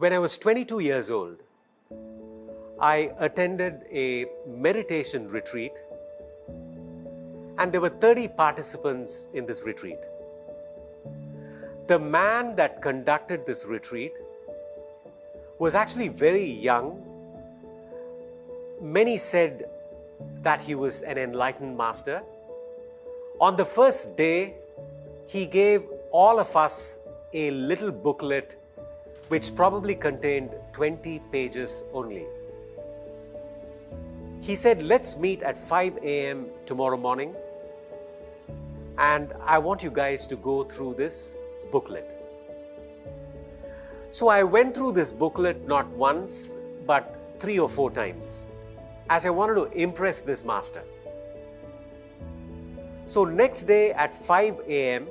When I was 22 years old, I attended a meditation retreat, and there were 30 participants in this retreat. The man that conducted this retreat was actually very young. Many said that he was an enlightened master. On the first day, he gave all of us a little booklet which probably contained 20 pages only. He said, let's meet at 5 a.m. tomorrow morning, and I want you guys to go through this booklet. So I went through this booklet not once, but 3 or 4 times, as I wanted to impress this master. So next day at 5 a.m.,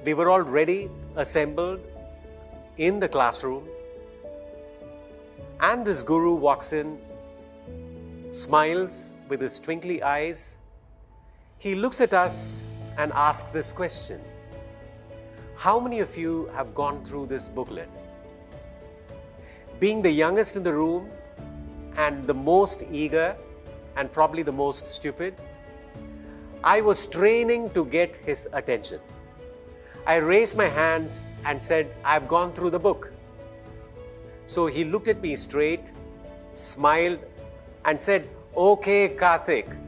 we were all ready, assembled in the classroom, and this guru walks in, smiles with his twinkly eyes. He looks at us and asks this question: how many of you have gone through this booklet? Being the youngest in the room and the most eager and probably the most stupid, I was training to get his attention. I raised my hands and said, I've gone through the book. So he looked at me straight, smiled, and said, okay, Karthik,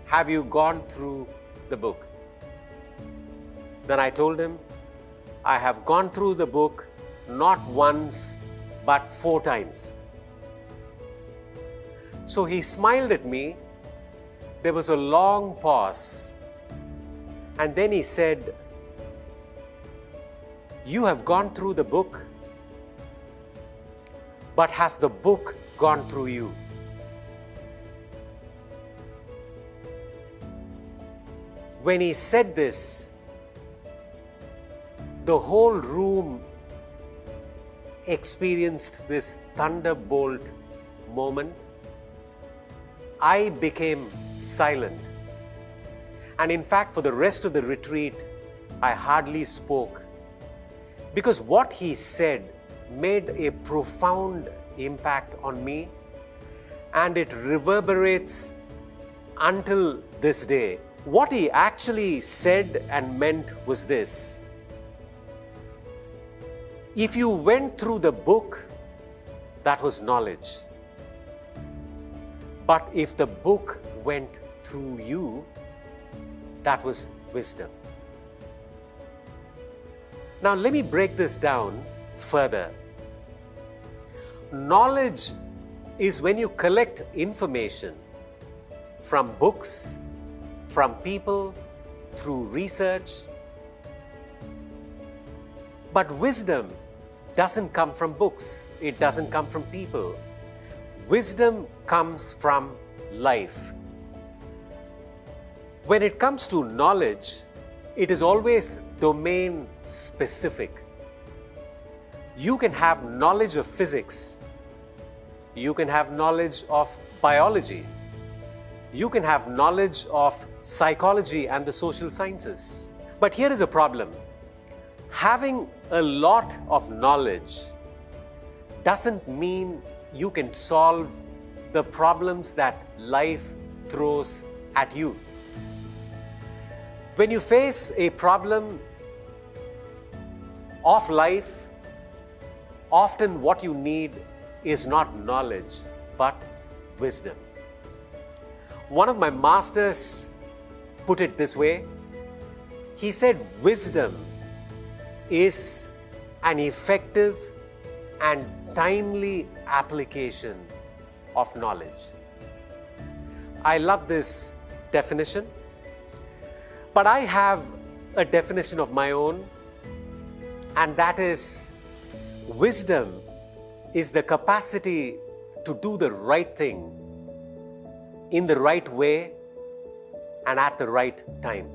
have you gone through the book? Then I told him, I have gone through the book not once, but 4 times. So he smiled at me. There was a long pause. And then he said, you have gone through the book, but has the book gone through you? When he said this, the whole room experienced this thunderbolt moment. I became silent. And in fact, for the rest of the retreat, I hardly spoke, because what he said made a profound impact on me, and it reverberates until this day. What he actually said and meant was this: if you went through the book, that was knowledge. But if the book went through you, that was wisdom. Now let me break this down further. Knowledge is when you collect information from books, from people, through research. But wisdom doesn't come from books. It doesn't come from people. Wisdom comes from life. When it comes to knowledge, it is always domain specific. You can have knowledge of physics. You can have knowledge of biology. You can have knowledge of psychology and the social sciences. But here is a problem. Having a lot of knowledge doesn't mean you can solve the problems that life throws at you. When you face a problem of life, often what you need is not knowledge, but wisdom. One of my masters put it this way. He said, wisdom is an effective and timely application of knowledge. I love this definition, but I have a definition of my own, and that is, wisdom is the capacity to do the right thing in the right way and at the right time.